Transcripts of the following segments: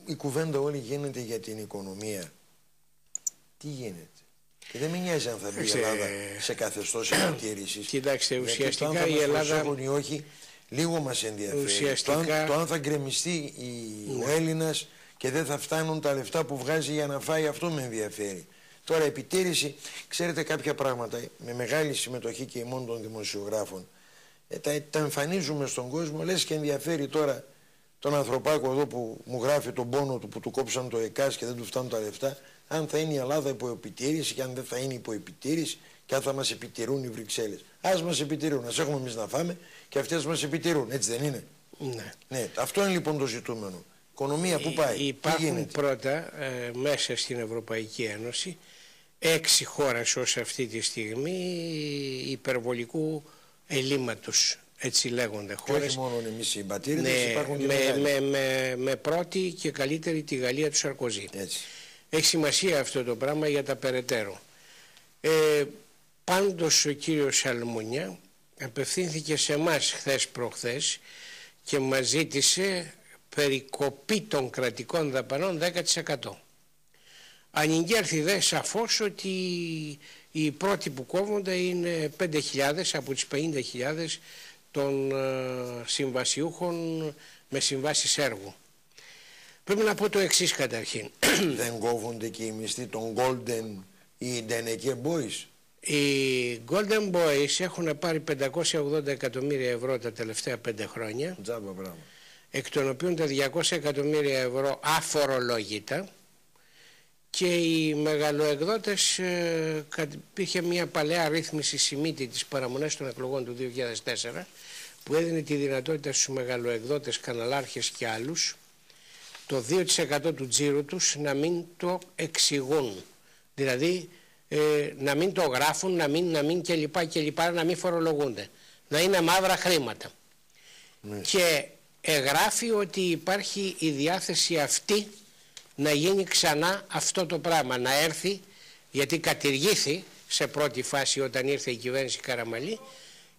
η κουβέντα όλη γίνεται για την οικονομία, τι γίνεται? Και δεν με νοιάζει αν θα μπει η Ελλάδα σε καθεστώς επιτήρησης. Κοιτάξτε, ουσιαστικά το αν θα η Ελλάδα... ή όχι, λίγο μας ενδιαφέρει. Ουσιαστικά... Το αν θα γκρεμιστεί ο Έλληνας και δεν θα φτάνουν τα λεφτά που βγάζει για να φάει, αυτό με ενδιαφέρει. Τώρα επιτήρηση, ξέρετε κάποια πράγματα με μεγάλη συμμετοχή και ημών των δημοσιογράφων, τα εμφανίζουμε στον κόσμο, λες και ενδιαφέρει τώρα τον ανθρωπάκο εδώ που μου γράφει τον πόνο του που του κόψαν το ΕΚΑΣ και δεν του φτάνουν τα λεφτά, αν θα είναι η Ελλάδα υπό επιτήρηση και αν δεν θα είναι υπό επιτήρηση και αν θα μας επιτηρούν οι Βρυξέλλες. Ας μας επιτηρούν, ας έχουμε εμείς να φάμε και αυτές μας επιτηρούν, έτσι δεν είναι? Ναι, αυτό είναι λοιπόν το ζητούμενο. Οικονομία που πάει? Υπάρχουν πρώτα μέσα στην Ευρωπαϊκή Ένωση 6 χώρες ως αυτή τη στιγμή υπερβολικού ελλείμματος, έτσι λέγονται χώρες. Και όχι μόνο εμείς οι μπατήριδες, ναι, υπάρχουν και με πρώτη και καλύτερη τη Γαλλία του Σαρκοζή. Έτσι. Έχει σημασία αυτό το πράγμα για τα περαιτέρω. Πάντως ο κύριος Αλμούνια απευθύνθηκε σε εμάς χθες προχθές και μας ζήτησε περικοπή των κρατικών δαπανών 10%. Ανηγγέλθη δε σαφώς ότι οι πρώτοι που κόβονται είναι 5.000 από τις 50.000 των συμβασιούχων με συμβάσεις έργου. Πρέπει να πω το εξής καταρχήν. Δεν κόβονται και οι μισθοί των Golden ή Deneke Boys? Οι Golden Boys έχουν πάρει 580 εκατομμύρια ευρώ τα τελευταία 5 χρόνια. Τζάμπα πράγμα. Εκ των οποίων τα 200 εκατομμύρια ευρώ αφορολόγητα, και οι μεγαλοεκδότες υπήρχε μια παλαιά ρύθμιση Σιμίτη της παραμονές των εκλογών του 2004 που έδινε τη δυνατότητα στους μεγαλοεκδότες, καναλάρχες και άλλους το 2% του τζίρου τους να μην το εξηγούν, δηλαδή να μην το γράφουν, να μην κλπ, να μην φορολογούνται, να είναι μαύρα χρήματα. Και εγγράφει ότι υπάρχει η διάθεση αυτή να γίνει ξανά αυτό το πράγμα, να έρθει, γιατί κατηργήθη σε πρώτη φάση όταν ήρθε η κυβέρνηση Καραμαλή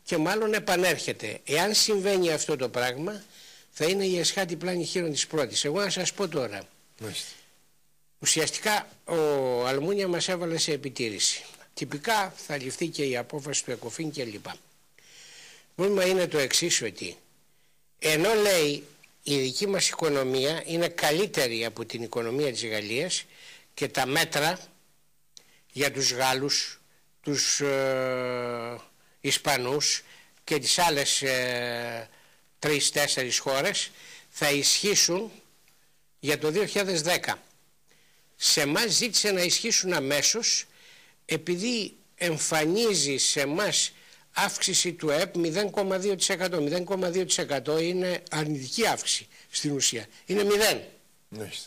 και μάλλον επανέρχεται. Εάν συμβαίνει αυτό το πράγμα θα είναι η εσχάτη πλάνη χείρων της πρώτης. Εγώ να σας πω τώρα, ουσιαστικά ο Αλμούνια μας έβαλε σε επιτήρηση. Τυπικά θα ληφθεί και η απόφαση του ΕΚΟΦΗΝ κλπ. Το πρόβλημα είναι το εξής, ότι ενώ λέει η δική μας οικονομία είναι καλύτερη από την οικονομία της Γαλλίας και τα μέτρα για τους Γάλλους, τους Ισπανούς και τις άλλες 3-4 χώρες θα ισχύσουν για το 2010. Σε εμάς ζήτησε να ισχύσουν αμέσως επειδή εμφανίζει σε εμάς αύξηση του ΕΠ 0,2%. 0,2% είναι αρνητική αύξηση στην ουσία. Είναι 0.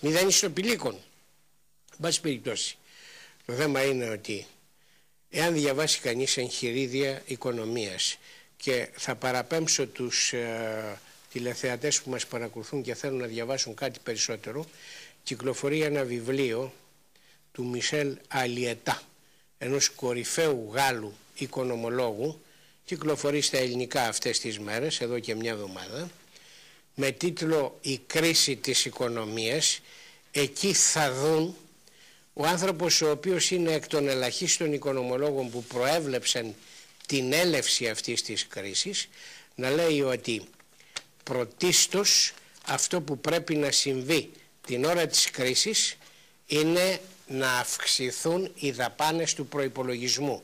0 ισοπηλίκων. Εν πάση περιπτώσει. Το θέμα είναι ότι εάν διαβάσει κανείς εγχειρίδια οικονομίας, και θα παραπέμψω τους τηλεθεατές που μας παρακολουθούν και θέλουν να διαβάσουν κάτι περισσότερο, κυκλοφορεί ένα βιβλίο του Μισελ Αλιετά, ενός κορυφαίου Γάλλου οικονομολόγου, κυκλοφορεί στα ελληνικά αυτές τις μέρες, εδώ και μια εβδομάδα, με τίτλο «Η κρίση της οικονομίας». Εκεί θα δουν ο άνθρωπος ο οποίος είναι εκ των ελαχίστων οικονομολόγων που προέβλεψαν την έλευση αυτής της κρίσης, να λέει ότι πρωτίστως αυτό που πρέπει να συμβεί την ώρα της κρίσης είναι να αυξηθούν οι δαπάνες του προϋπολογισμού,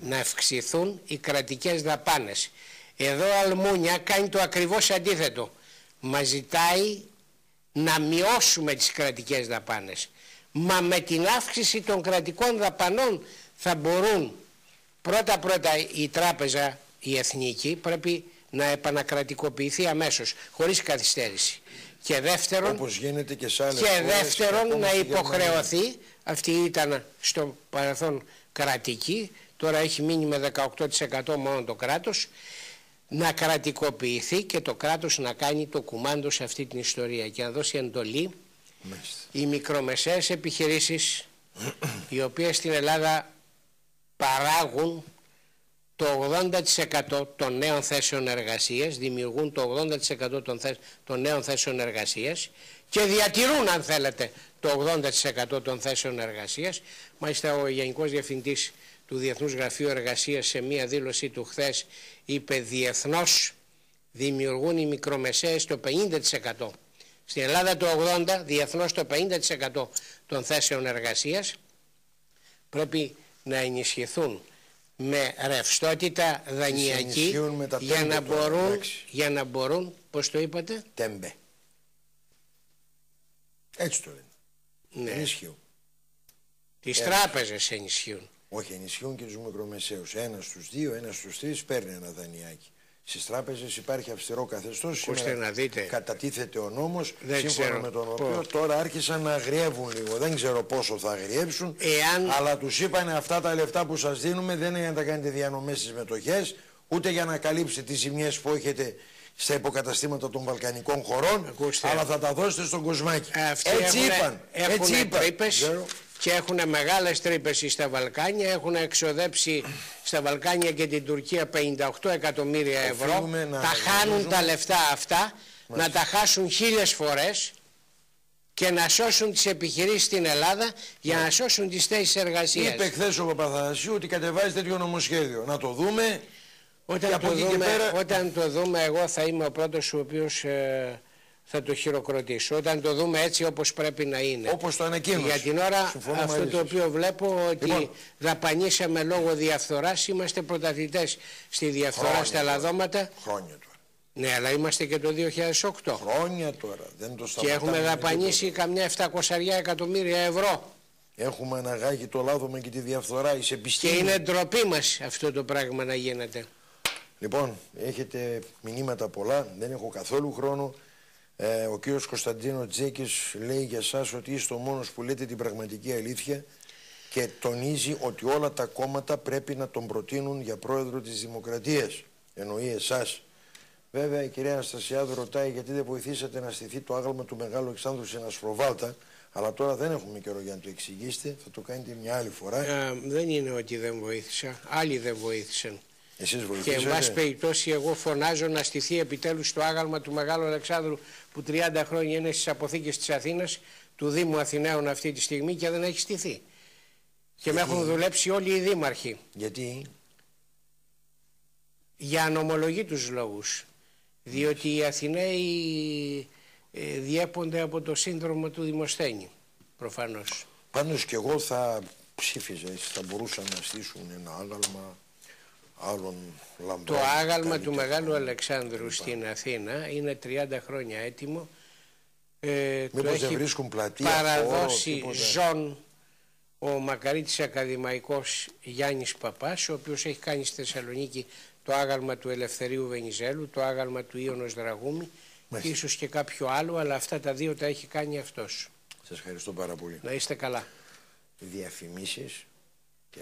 να αυξηθούν οι κρατικές δαπάνες. Εδώ Αλμούνια κάνει το ακριβώς αντίθετο. Μας ζητάει να μειώσουμε τις κρατικές δαπάνες. Μα με την αύξηση των κρατικών δαπανών θα μπορούν πρώτα η τράπεζα, η εθνική, πρέπει να επανακρατικοποιηθεί αμέσως, χωρίς καθυστέρηση. Και δεύτερον, όπως γίνεται και σε άλλες και χώρες, δεύτερον να υποχρεωθεί, αυτή ήταν στο παρελθόν κρατική, τώρα έχει μείνει με 18% μόνο το κράτος, να κρατικοποιηθεί και το κράτος να κάνει το κουμάντο σε αυτή την ιστορία και να δώσει εντολή οι μικρομεσαίες επιχειρήσεις οι οποίες στην Ελλάδα παράγουν το 80% των νέων θέσεων εργασίας, δημιουργούν το 80% των νέων θέσεων εργασίας και διατηρούν, αν θέλετε, το 80% των θέσεων εργασίας. Μάλιστα ο Γενικός Διευθυντής του Διεθνούς Γραφείου Εργασίας σε μία δήλωσή του χθες είπε διεθνώς δημιουργούν οι μικρομεσαίες το 50%. Στην Ελλάδα το 80%, διεθνώς το 50% των θέσεων εργασίας πρέπει να ενισχυθούν με ρευστότητα δανειακή για να μπορούν, πώς το είπατε? Τέμπε. Έτσι το λένε. Ναι. Ενισχύουν. Τις τράπεζες ενισχύουν. Όχι, ενισχύουν και τους μικρομεσαίους. Ένας στους 2, ένας στους 3 παίρνει ένα δανειάκι. Στις τράπεζες υπάρχει αυστηρό καθεστώς. Να δείτε. Κατατίθεται ο νόμος σύμφωνα ξέρω με τον οποίο τώρα άρχισαν να αγριεύουν λίγο. Δεν ξέρω πόσο θα αγριεύσουν, αλλά τους είπαν αυτά τα λεφτά που σας δίνουμε δεν είναι για να τα κάνετε διανομές στις μετοχές, ούτε για να καλύψετε τις ζημιές που έχετε στα υποκαταστήματα των βαλκανικών χωρών, αλλά θα τα δώσετε στον κοσμάκι. Έτσι είπαν. Έτσι είπαν. Και έχουν μεγάλες τρύπες στα Βαλκάνια, έχουν εξοδέψει στα Βαλκάνια και την Τουρκία 58 εκατομμύρια ευρώ, τα χάνουν τα λεφτά αυτά, να τα χάσουν 1000 φορές και να σώσουν τις επιχειρήσεις στην Ελλάδα για να σώσουν τις θέσεις εργασίας. Είπε χθες ο Παπαθανασίου ότι κατεβάζει τέτοιο νομοσχέδιο. Να το δούμε. Όταν το δούμε εγώ θα είμαι ο πρώτος ο οποίος θα το χειροκροτήσω. Όταν το δούμε έτσι όπως πρέπει να είναι. Όπως το ανακοίνωσε. Για την ώρα αυτό το οποίο βλέπω ότι δαπανίσαμε λόγω διαφθοράς, είμαστε πρωταθλητές στη διαφθορά στα ελαδώματα. Χρόνια τώρα. Ναι, αλλά είμαστε και το 2008. Χρόνια τώρα. Δεν το και έχουμε δαπανίσει καμιά 700 εκατομμύρια ευρώ. Έχουμε αναγάγει το λάδωμα και τη διαφθορά εις επιστήμη. Και είναι ντροπή μας αυτό το πράγμα να γίνεται. Λοιπόν, έχετε μηνύματα πολλά, δεν έχω καθόλου χρόνο. Ο κύριος Κωνσταντίνο Τζέκης λέει για σας ότι είστε ο μόνος που λέτε την πραγματική αλήθεια και τονίζει ότι όλα τα κόμματα πρέπει να τον προτείνουν για πρόεδρο της Δημοκρατίας. Εννοεί εσάς. Βέβαια η κυρία Αναστασιάδου ρωτάει γιατί δεν βοηθήσατε να στηθεί το άγαλμα του Μεγάλου Αλεξάνδρου σε Ασφροβάλτα, αλλά τώρα δεν έχουμε καιρό για να το εξηγήσετε, θα το κάνετε μια άλλη φορά. Δεν είναι ότι δεν βοήθησα, άλλοι δεν βοήθησαν. Εσείς βοηθήσατε. Και εν πάση περιπτώσει εγώ φωνάζω να στηθεί επιτέλους το άγαλμα του Μεγάλου Αλεξάνδρου που 30 χρόνια είναι στις αποθήκες της Αθήνας, του Δήμου Αθηναίων αυτή τη στιγμή και δεν έχει στηθεί. Και με έχουν δουλέψει όλοι οι δήμαρχοι. Γιατί? Για ανομολογήτους λόγους. Διότι οι Αθηναίοι διέπονται από το σύνδρομο του Δημοσθένη, προφανώς. Πάντως και εγώ θα ψήφιζα, θα μπορούσαν να στήσουν ένα άγαλμα άλλων λαμπρών. Το άγαλμα του Μεγάλου Αλεξάνδρου στην Αθήνα είναι 30 χρόνια έτοιμο. Μήπως δεν βρίσκουν πλατεία, παραδώσει χώρο, ζών ο μακαρίτης ακαδημαϊκός Γιάννης Παπάς, ο οποίος έχει κάνει στη Θεσσαλονίκη το άγαλμα του Ελευθερίου Βενιζέλου, το άγαλμα του Ίωνος Δραγούμη και ίσως και κάποιο άλλο, αλλά αυτά τα δύο τα έχει κάνει αυτός. Σας ευχαριστώ πάρα πολύ. Να είστε καλά. Διαφημίσεις και...